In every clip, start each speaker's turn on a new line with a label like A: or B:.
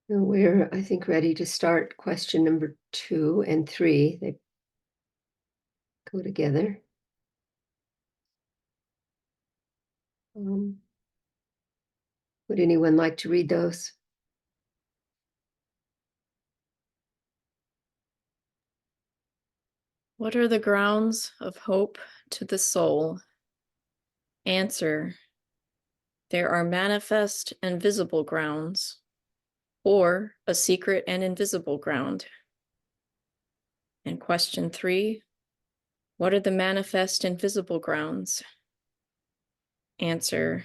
A: We're, I think, ready to start question number 2 and 3. They go together. Would anyone like to read those?
B: What are the grounds of hope to the soul? Answer: there are manifest and visible grounds, or a secret and invisible ground. And question 3, what are the manifest and visible grounds? Answer: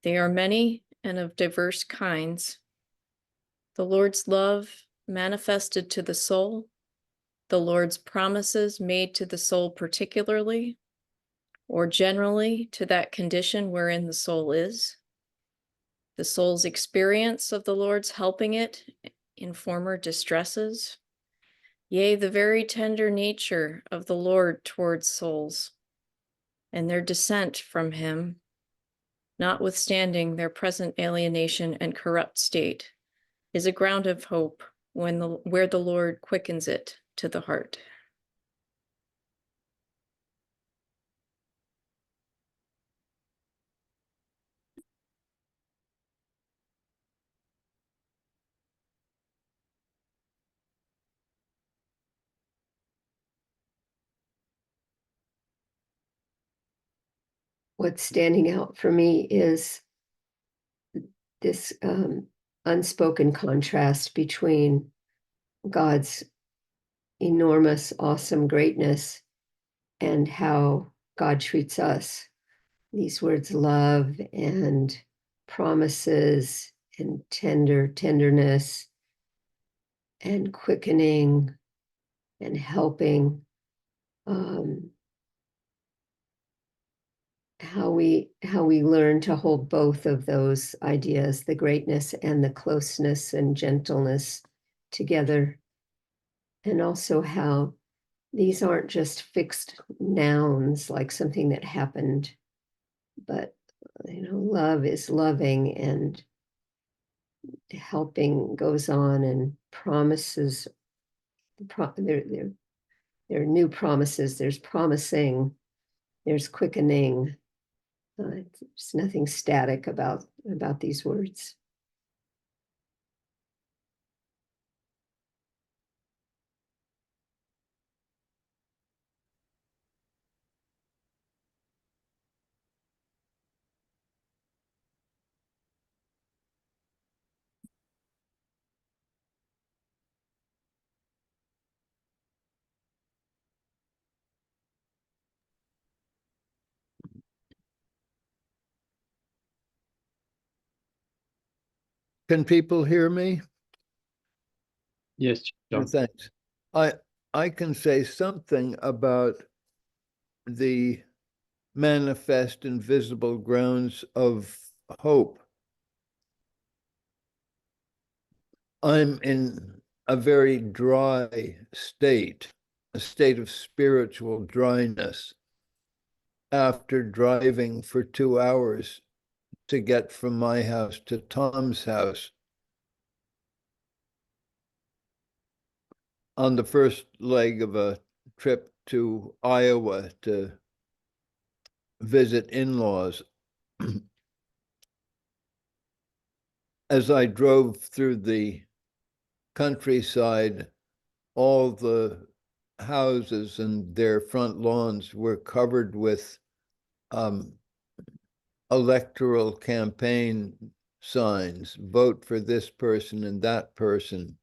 B: they are many and of diverse kinds. The Lord's love manifested to the soul, the Lord's promises made to the soul particularly, or generally to that condition wherein the soul is, the soul's experience of the Lord's helping it in former distresses, yea, the very tender nature of the Lord towards souls, and their descent from him, notwithstanding their present alienation and corrupt state, is a ground of hope where the Lord quickens it to the heart.
A: What's standing out for me is this unspoken contrast between God's enormous, awesome greatness and how God treats us. These words, love and promises and tenderness and quickening and helping, how we learn to hold both of those ideas, the greatness and the closeness and gentleness, together. And also how these aren't just fixed nouns like something that happened, but love is loving, and helping goes on, and promises, there are new promises, there's promising, there's quickening. There's nothing static about these words.
C: Can people hear me?
D: Yes, John.
C: Thanks. I can say something about the manifest and visible grounds of hope. I'm in a very dry state, a state of spiritual dryness, after driving for 2 hours to get from my house to Tom's house. On the first leg of a trip to Iowa to visit in-laws. As I drove through the countryside, all the houses and their front lawns were covered with electoral campaign signs, vote for this person and that person.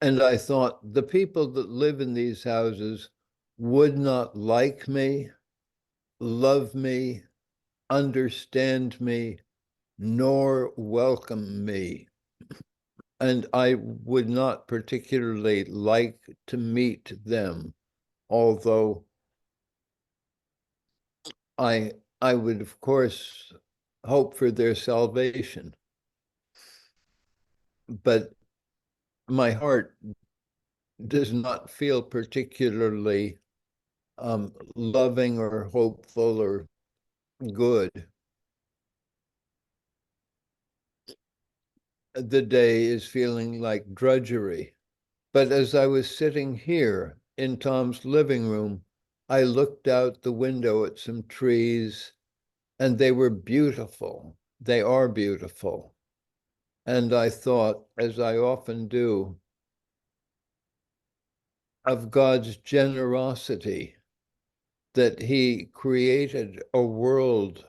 C: And I thought, the people that live in these houses would not like me, love me, understand me, nor welcome me. And I would not particularly like to meet them, although I would, of course, hope for their salvation. But my heart does not feel particularly loving or hopeful or good. the day is feeling like drudgery. But as I was sitting here in Tom's living room, I looked out the window at some trees, and they were beautiful. They are beautiful. And I thought, as I often do, of God's generosity, that he created a world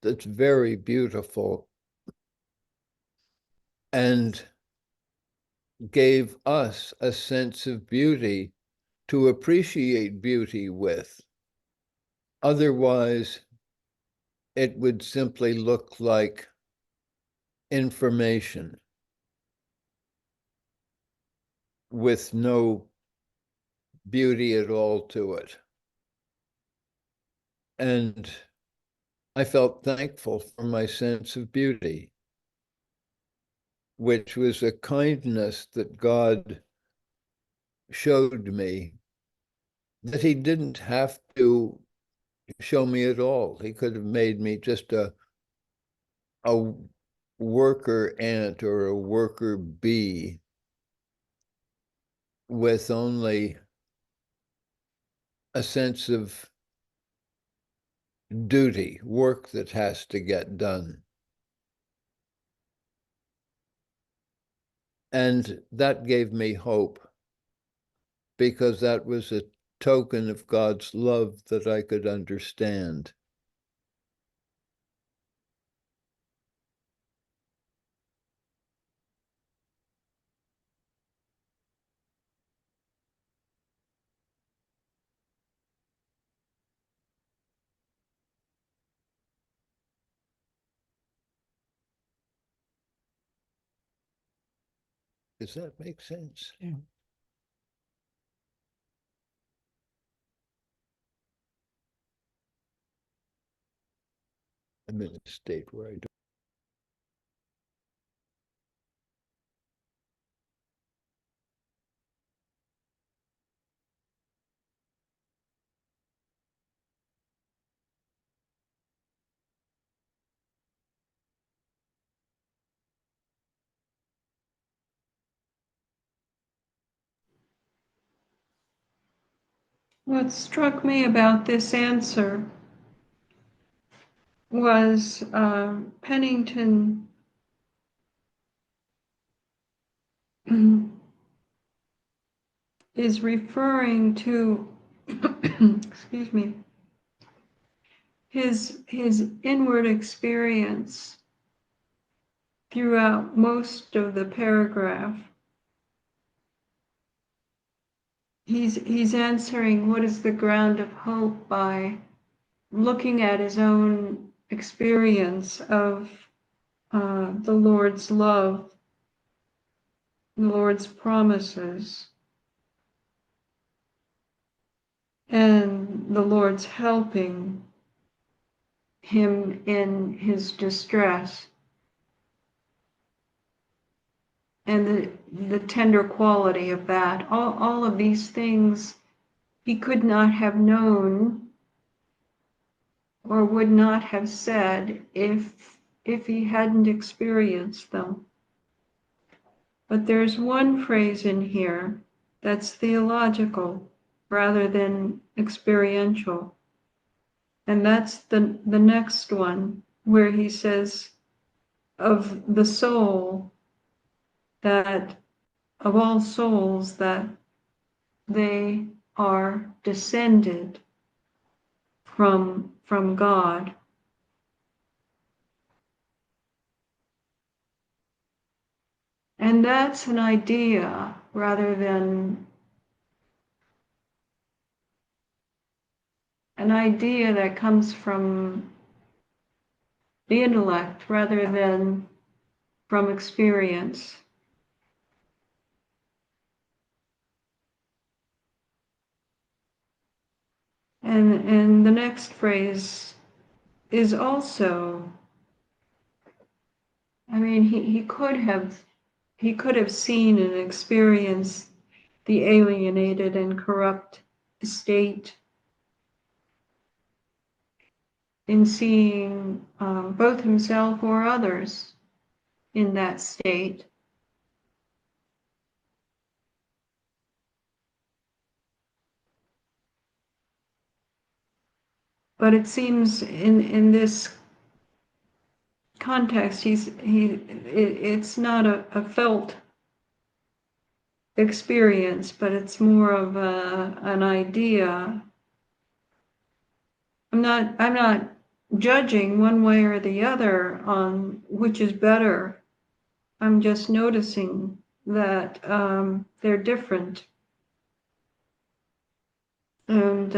C: that's very beautiful and gave us a sense of beauty to appreciate beauty with. Otherwise, it would simply look like information with no beauty at all to it. And I felt thankful for my sense of beauty, which was a kindness that God showed me that he didn't have to show me at all. He could have made me just a worker ant or a worker bee with only a sense of duty, work that has to get done. And that gave me hope, because that was a token of God's love that I could understand. Does that make sense?
E: Yeah.
C: I'm in a state where I don't.
E: What struck me about this answer was Penington is referring to, excuse me, his inward experience throughout most of the paragraph. He's answering what is the ground of hope by looking at his own experience of the Lord's love, the Lord's promises, and the Lord's helping him in his distress, and the tender quality of that. All of these things he could not have known or would not have said if he hadn't experienced them. But there's one phrase in here that's theological rather than experiential. And that's the next one, where he says of the soul, that of all souls, that they are descended from God. And that's an idea rather than an idea that comes from the intellect rather than from experience. And the next phrase is also, I mean, he could have seen and experienced the alienated and corrupt state in seeing both himself or others in that state. But it seems in this context, it's not a felt experience, but it's more of an idea. I'm not judging one way or the other on which is better. I'm just noticing that they're different. And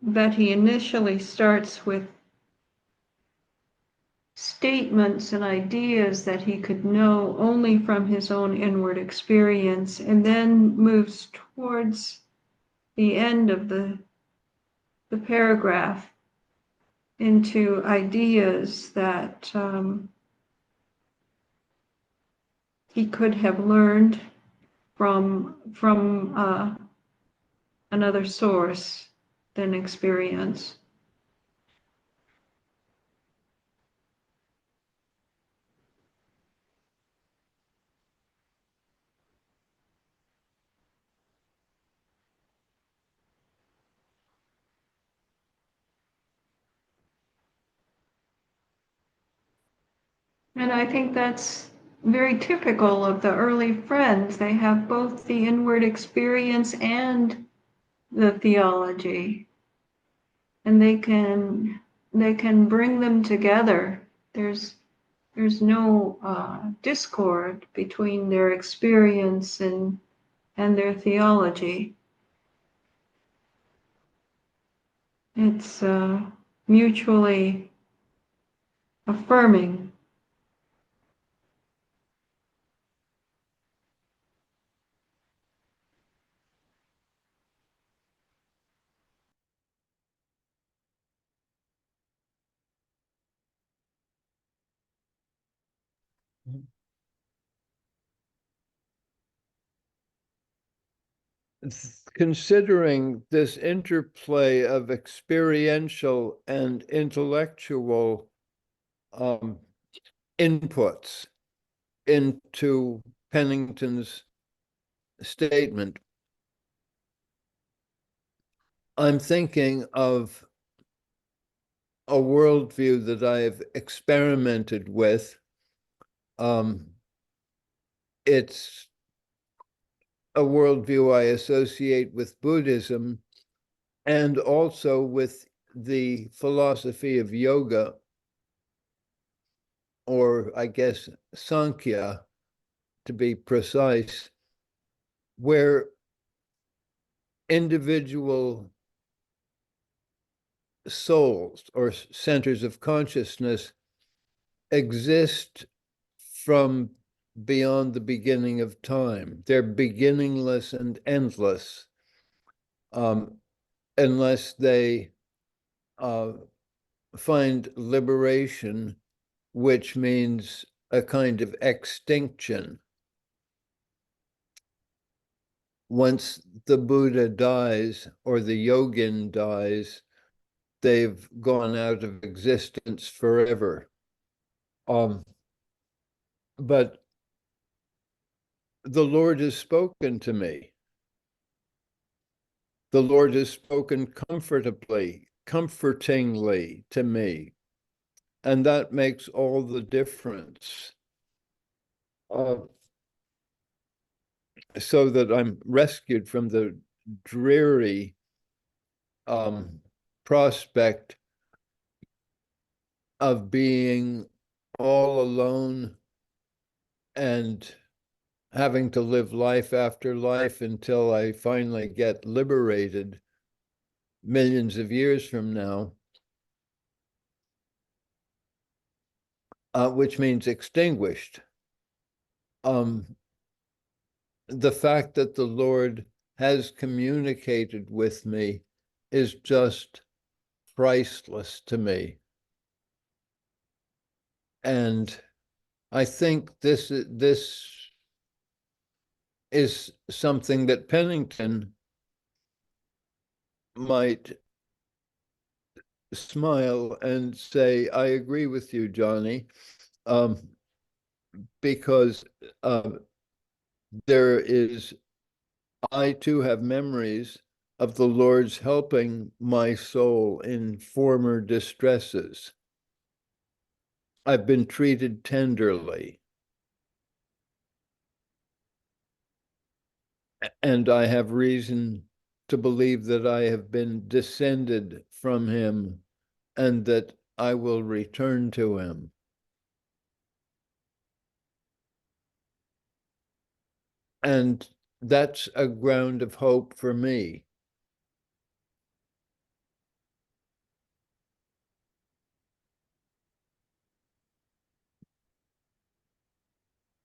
E: that he initially starts with statements and ideas that he could know only from his own inward experience, and then moves towards the end of the paragraph into ideas that he could have learned from another source than experience. And I think that's very typical of the early friends. They have both the inward experience and the theology, and they can bring them together. There's no discord between their experience and their theology. It's mutually affirming.
C: Considering this interplay of experiential and intellectual inputs into Penington's statement, I'm thinking of a worldview that I have experimented with. It's a worldview I associate with Buddhism and also with the philosophy of yoga, or I guess Sankhya, to be precise, where individual souls or centers of consciousness exist from beyond the beginning of time. They're beginningless and endless, unless they find liberation, which means a kind of extinction. Once the Buddha dies or the yogin dies, they've gone out of existence forever. But the Lord has spoken to me. The Lord has spoken comfortingly to me. And that makes all the difference. So that I'm rescued from the dreary prospect of being all alone and having to live life after life until I finally get liberated millions of years from now, which means extinguished. The fact that the Lord has communicated with me is just priceless to me. And I think this is something that Penington might smile and say, I agree with you, Johnny, because I too have memories of the Lord's helping my soul in former distresses. I've been treated tenderly. And I have reason to believe that I have been descended from him and that I will return to him. And that's a ground of hope for me.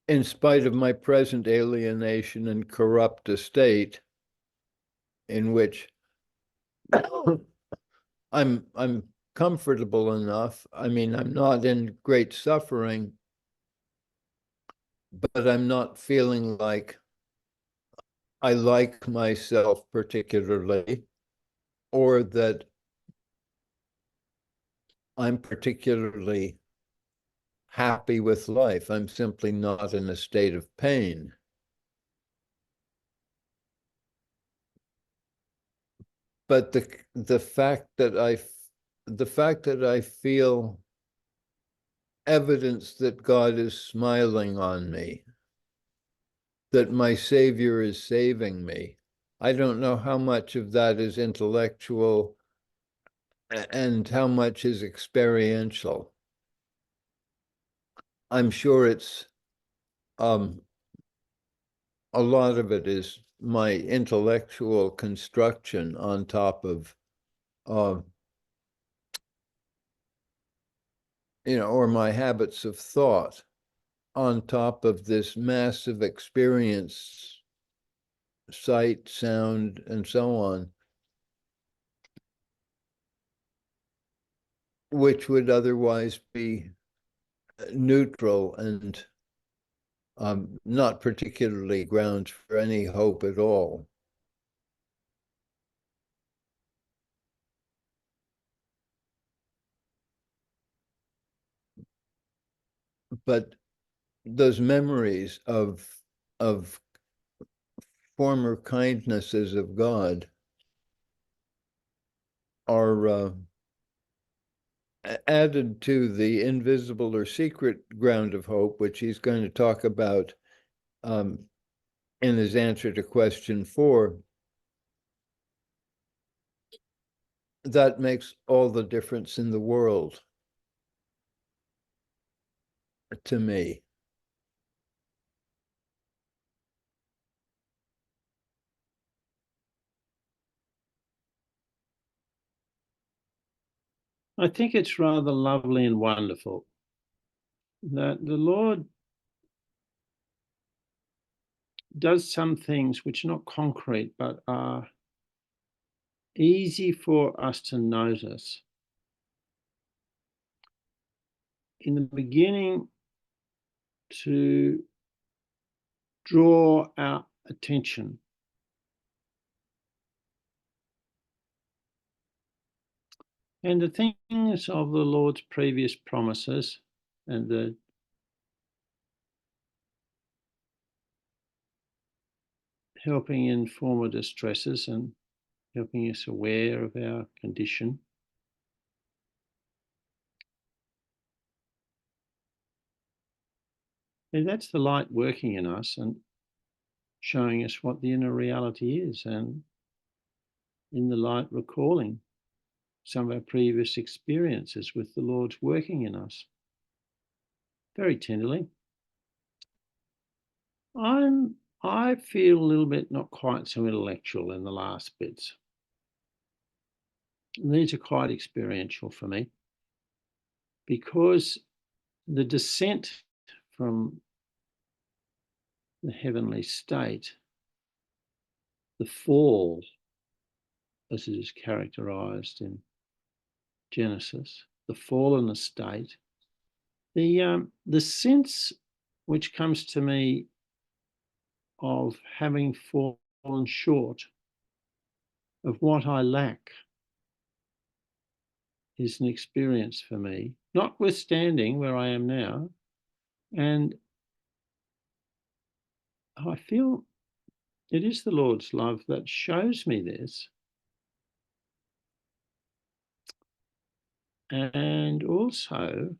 C: In spite of my present alienation and corrupt estate, in which I'm comfortable enough. I mean, I'm not in great suffering, but I'm not feeling like I like myself particularly, or that I'm particularly happy with life. I'm simply not in a state of pain. But the fact that I feel evidence that God is smiling on me, that my Savior is saving me, I don't know how much of that is intellectual and how much is experiential. I'm sure it's a lot of it is my intellectual construction on top of or my habits of thought on top of this massive experience, sight, sound, and so on, which would otherwise be neutral and not particularly grounds for any hope at all. But those memories of former kindnesses of God are added to the invisible or secret ground of hope, which he's going to talk about in his answer to question 4. That makes all the difference in the world to me.
D: I think it's rather lovely and wonderful that the Lord does some things which are not concrete, but are easy for us to notice. In the beginning, to draw our attention. And the things of the Lord's previous promises and the helping in former distresses and helping us aware of our condition. And that's the light working in us and showing us what the inner reality is, and in the light recalling some of our previous experiences with the Lord's working in us very tenderly. I feel a little bit not quite so intellectual in the last bits. And these are quite experiential for me, because the descent from the heavenly state, the fall, as it is characterized in Genesis, the fallen estate, the sense which comes to me of having fallen short of what I lack is an experience for me, notwithstanding where I am now. And I feel it is the Lord's love that shows me this, And also,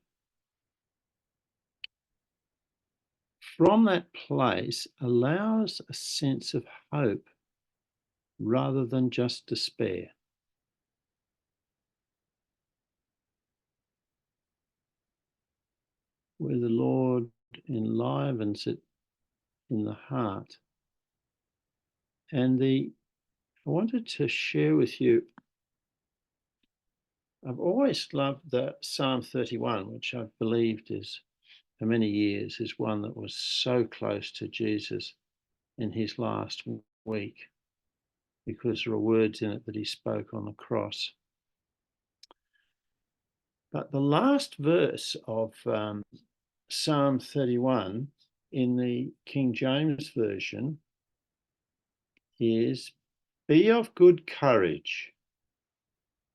D: from that place, allows a sense of hope rather than just despair. Where the Lord enlivens it in the heart. And I wanted to share with you, I've always loved the Psalm 31, which I've believed is, for many years, is one that was so close to Jesus in his last week, because there are words in it that he spoke on the cross. But the last verse of Psalm 31 in the King James Version is, "Be of good courage,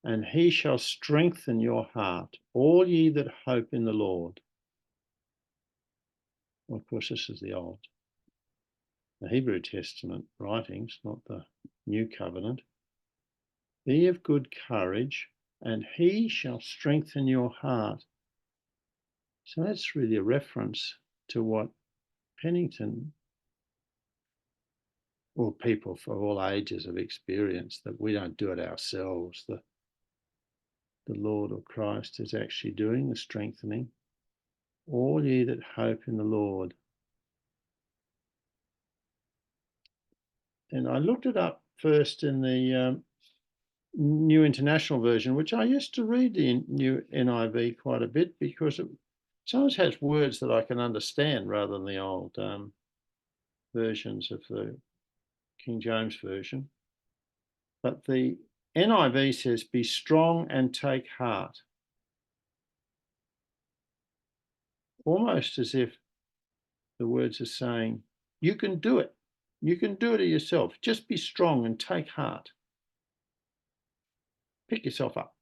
D: and he shall strengthen your heart, all ye that hope in the Lord." Well, of course, this is the Hebrew Testament writings, not the New Covenant. "Be of good courage, and he shall strengthen your heart." So that's really a reference to what Penington, or people for all ages, have experienced, that we don't do it ourselves. The Lord or Christ is actually doing the strengthening. All ye that hope in the Lord. And I looked it up first in the New International Version, which I used to read the New NIV quite a bit, because it sometimes has words that I can understand rather than the old versions of the King James Version. But the NIV says, "Be strong and take heart." Almost as if the words are saying, you can do it. You can do it yourself. Just be strong and take heart. Pick yourself up.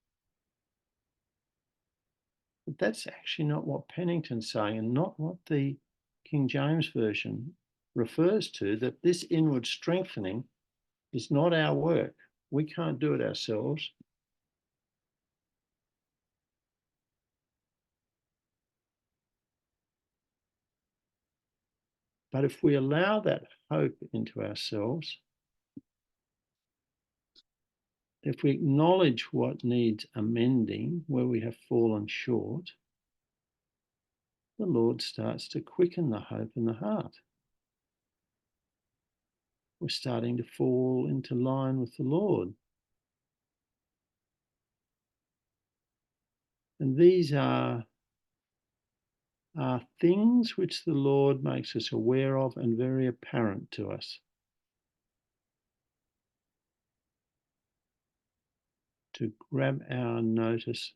D: But that's actually not what Penington's saying, and not what the King James Version refers to, that this inward strengthening is not our work. We can't do it ourselves. But if we allow that hope into ourselves, if we acknowledge what needs amending, where we have fallen short, the Lord starts to quicken the hope in the heart. We're starting to fall into line with the Lord. And these are things which the Lord makes us aware of and very apparent to us, to grab our notice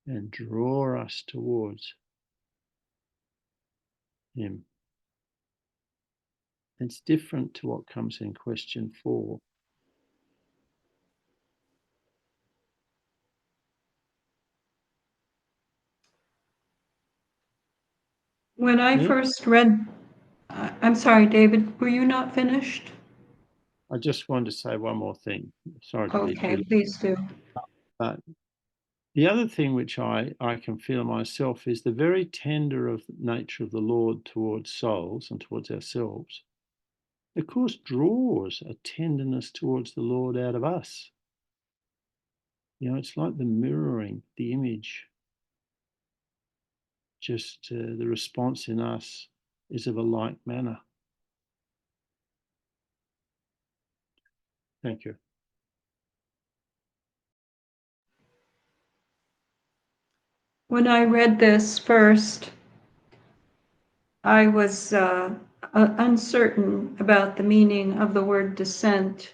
D: and draw us towards Him. It's different to what comes in question 4.
E: When I
D: Yeah.
E: first read, I'm sorry, David, were you not finished?
D: I just wanted to say one more thing. Sorry to be
E: Okay,
D: too,
E: please do.
D: but the other thing which I can feel myself is the very tender of nature of the Lord towards souls and towards ourselves, of course, draws a tenderness towards the Lord out of us. You know, it's like the mirroring, the image. Just the response in us is of a like manner. Thank you.
E: When I read this first, I was uncertain about the meaning of the word descent,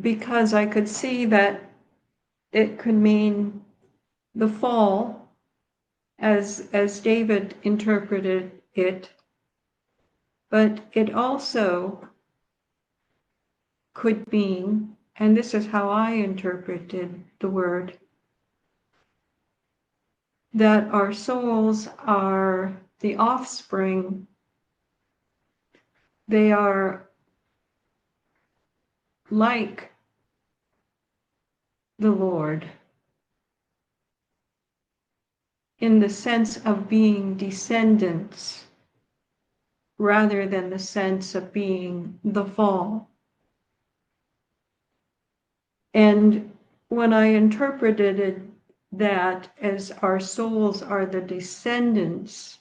E: because I could see that it could mean the fall, as David interpreted it, but it also could mean, and this is how I interpreted the word, that our souls are the offspring. They are like the Lord in the sense of being descendants rather than the sense of being the fall. And when I interpreted that as our souls are the descendants,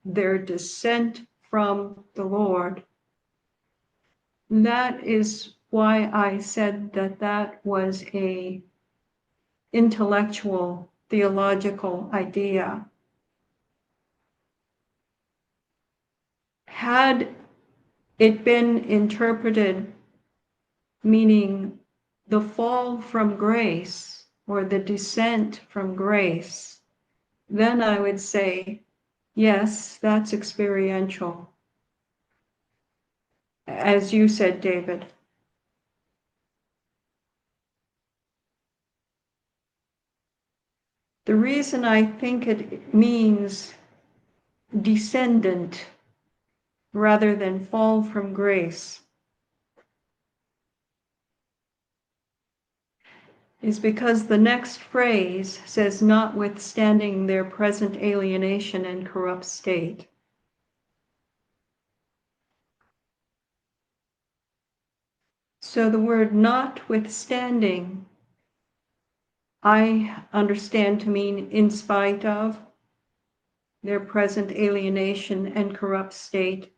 E: their descent from the Lord, that is why I said that that was a intellectual, theological idea. Had it been interpreted meaning the fall from grace or the descent from grace, then I would say, yes, that's experiential. As you said, David. The reason I think it means descendant rather than fall from grace is because the next phrase says, notwithstanding their present alienation and corrupt state. So the word notwithstanding, I understand to mean in spite of their present alienation and corrupt state.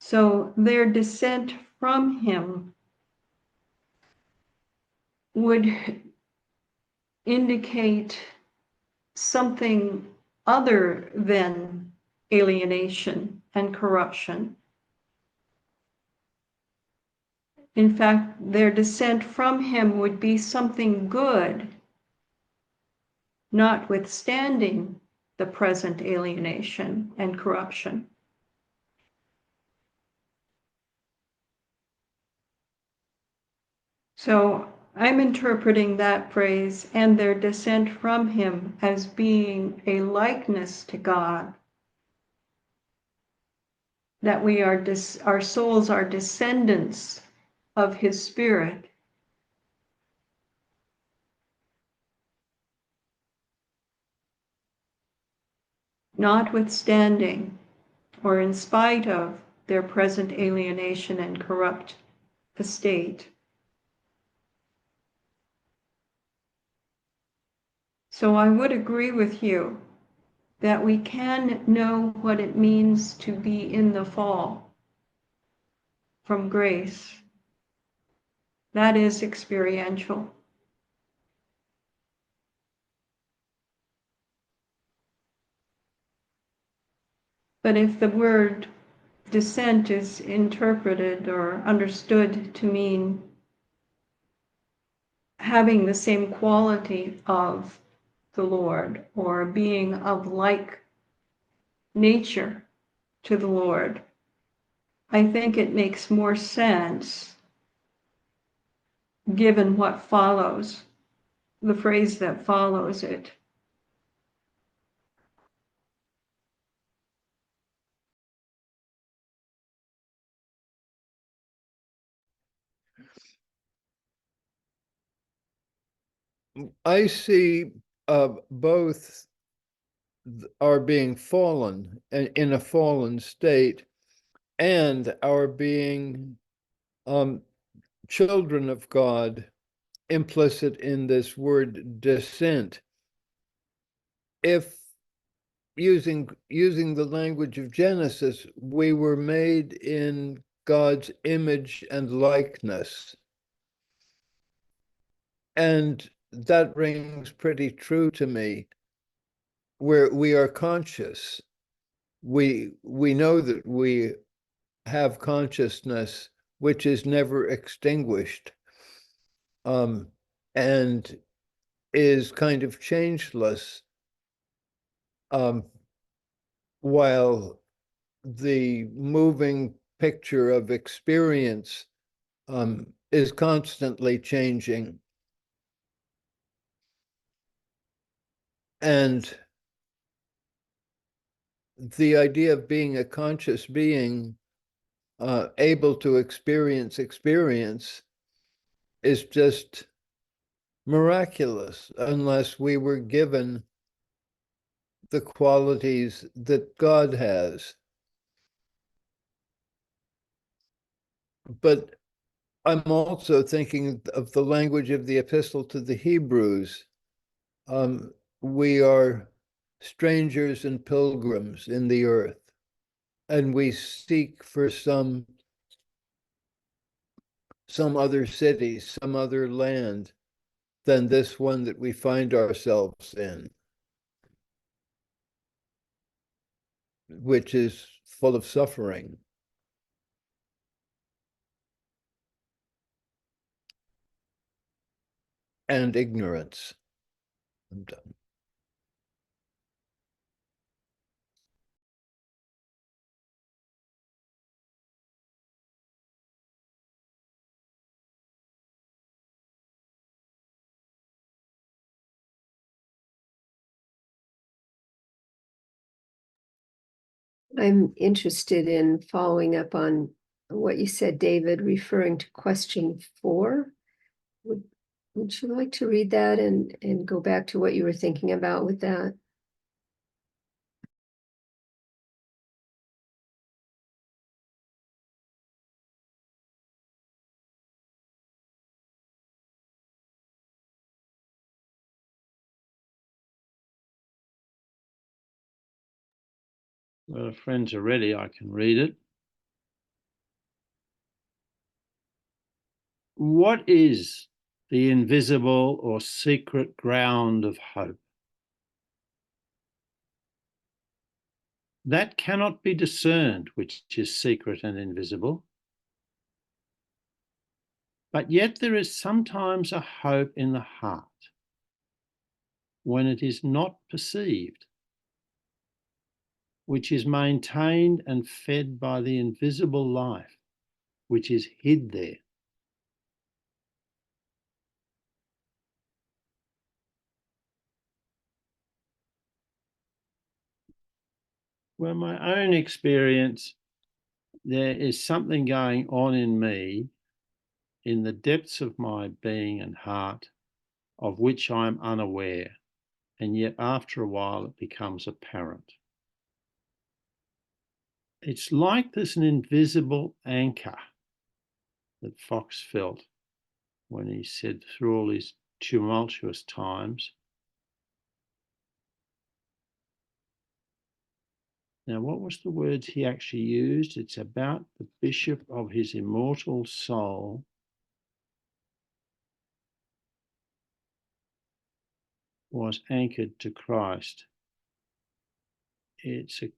E: So their descent from him would indicate something other than alienation and corruption. In fact, their descent from him would be something good, notwithstanding the present alienation and corruption. So I'm interpreting that phrase and their descent from him as being a likeness to God, that we are our souls are descendants of his spirit. Notwithstanding or in spite of their present alienation and corrupt estate. So I would agree with you that we can know what it means to be in the fall from grace. That is experiential. But if the word descent is interpreted or understood to mean having the same quality of the Lord or being of like nature to the Lord, I think it makes more sense given what follows, the phrase that follows it.
C: I see both our being fallen in a fallen state and our being children of God implicit in this word descent. If using the language of Genesis, we were made in God's image and likeness. And that rings pretty true to me, where we are conscious. We know that we have consciousness which is never extinguished, and is kind of changeless, while the moving picture of experience is constantly changing. And the idea of being a conscious being, able to experience is just miraculous unless we were given the qualities that God has. But I'm also thinking of the language of the epistle to the Hebrews. We are strangers and pilgrims in the earth, and we seek for some other city, some other land than this one that we find ourselves in, which is full of suffering. And ignorance. I'm done.
A: I'm interested in following up on what you said, David, referring to question 4. Would you like to read that and go back to what you were thinking about with that?
D: Well, if friends are ready, I can read it. What is the invisible or secret ground of hope? That cannot be discerned, which is secret and invisible. But yet there is sometimes a hope in the heart when it is not perceived, which is maintained and fed by the invisible life, which is hid there. Well, my own experience, there is something going on in me in the depths of my being and heart of which I am unaware, and yet after a while it becomes apparent. It's like there's an invisible anchor that Fox felt when he said through all these tumultuous times. Now, what was the words he actually used? It's about the bishop of his immortal soul was anchored to Christ. It's an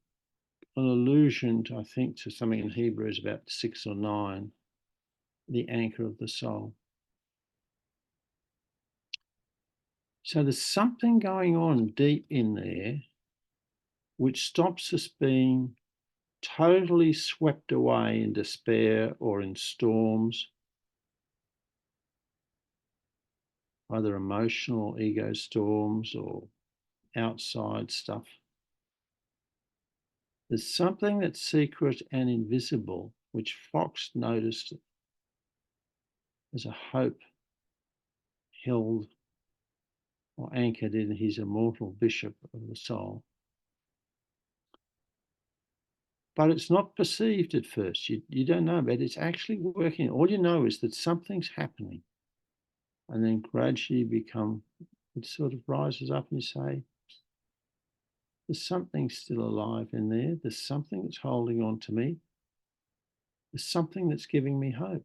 D: allusion, to, I think, to something in Hebrews about 6 or 9, the anchor of the soul. So there's something going on deep in there which stops us being totally swept away in despair or in storms, either emotional ego storms or outside stuff. There's something that's secret and invisible, which Fox noticed as a hope held or anchored in his immortal bishop of the soul. But it's not perceived at first. You don't know, but it's actually working. All you know is that something's happening. And then gradually it sort of rises up and you say, there's something still alive in there. There's something that's holding on to me. There's something that's giving me hope.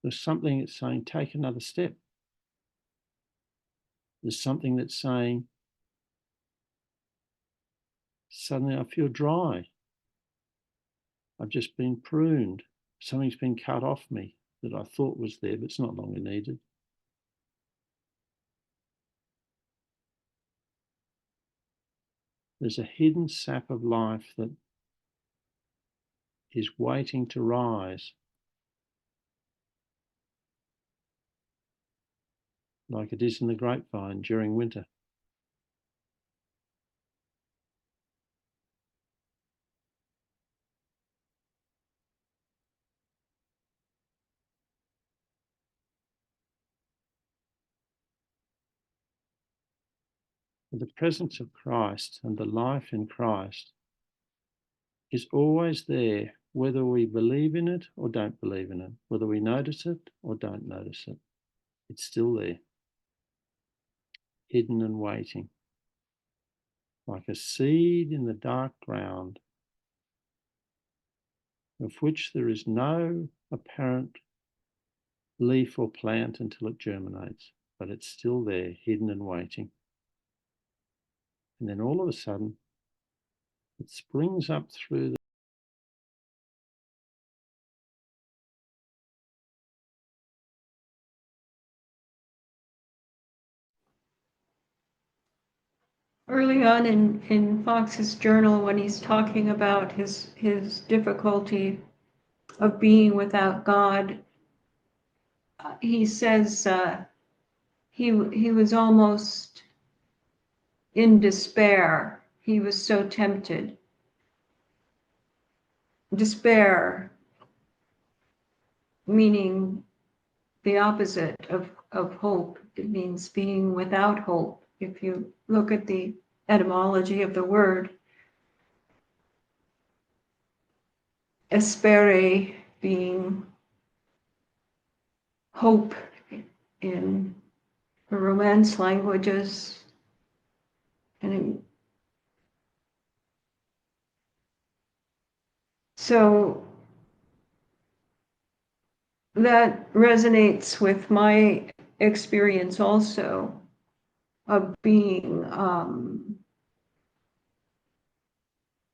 D: There's something that's saying, take another step. There's something that's saying, suddenly I feel dry. I've just been pruned. Something's been cut off me that I thought was there, but it's not longer needed. There's a hidden sap of life that is waiting to rise, like it is in the grapevine during winter. The presence of Christ and the life in Christ is always there, whether we believe in it or don't believe in it, whether we notice it or don't notice it. It's still there, hidden and waiting, like a seed in the dark ground, of which there is no apparent leaf or plant until it germinates, but it's still there, hidden and waiting. And then all of a sudden, it springs up through the
E: Early on in Fox's journal, when he's talking about his difficulty of being without God, he says he was almost in despair. He was so tempted. Despair, meaning the opposite of hope. It means being without hope. If you look at the etymology of the word, espere being hope in the Romance languages, and so that resonates with my experience also of being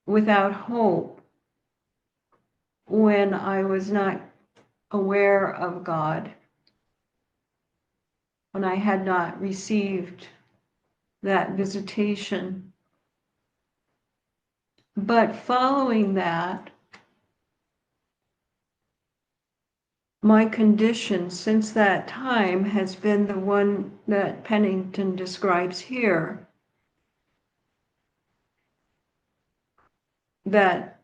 E: without hope when I was not aware of God, when I had not received that visitation. But following that, my condition since that time has been the one that Penington describes here, that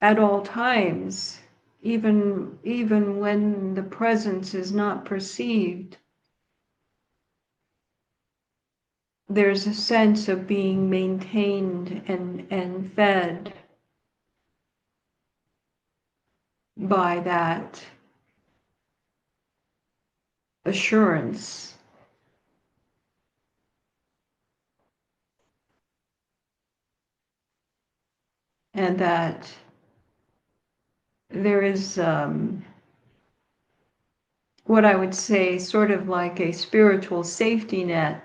E: at all times, even when the presence is not perceived, there's a sense of being maintained and fed by that assurance. And that there is what I would say sort of like a spiritual safety net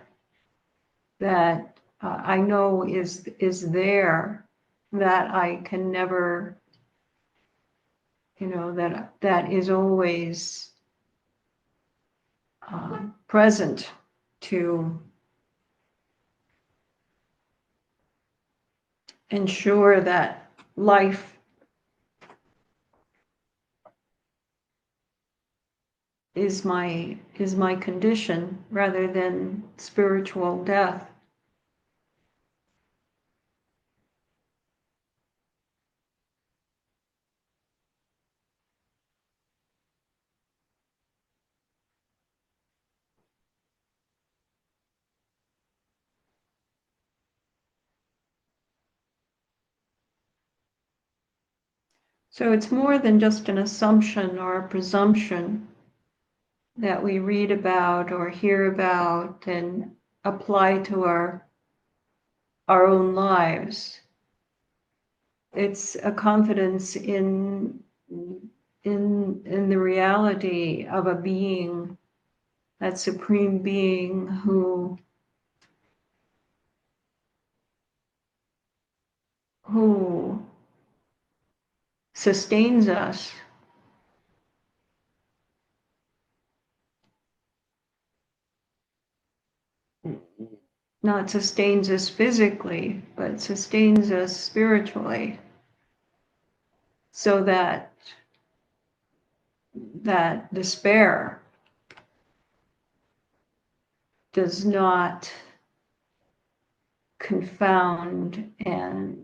E: that I know is there, that I can never, that is always present to ensure that life is my condition rather than spiritual death. So it's more than just an assumption or a presumption that we read about or hear about and apply to our own lives. It's a confidence in the reality of a being, that supreme being who sustains us. Not sustains us physically, but sustains us spiritually, so that despair does not confound and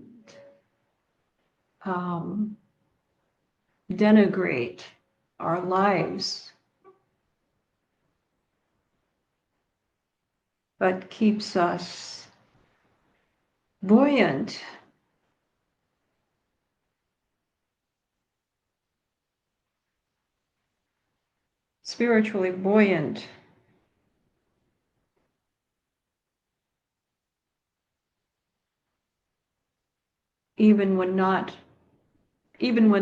E: denigrate our lives. but keeps us buoyant. Spiritually buoyant. Even when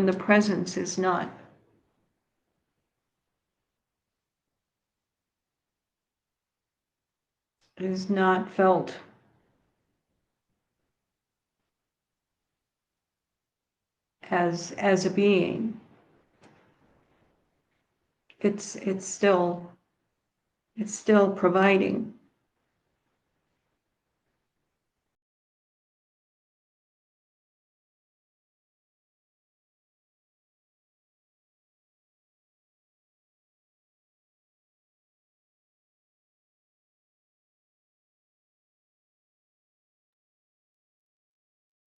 E: the presence is not. Is not felt. As a being. It's still providing.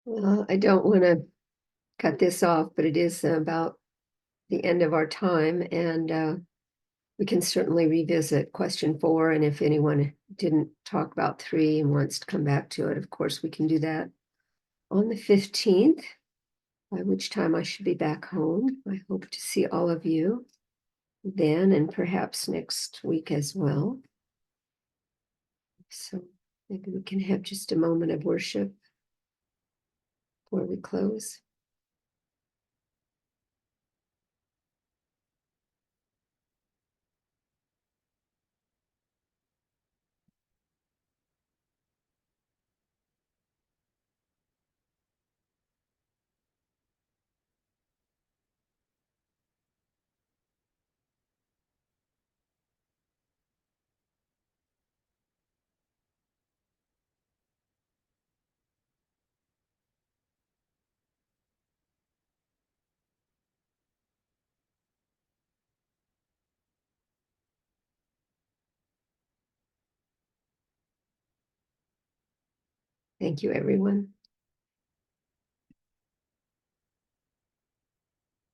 A: Well, I don't want to cut this off, but it is about the end of our time, and we can certainly revisit question 4. And if anyone didn't talk about 3 and wants to come back to it, of course, we can do that on the 15th, by which time I should be back home. I hope to see all of you then, and perhaps next week as well. So maybe we can have just a moment of worship before we close. Thank you, everyone.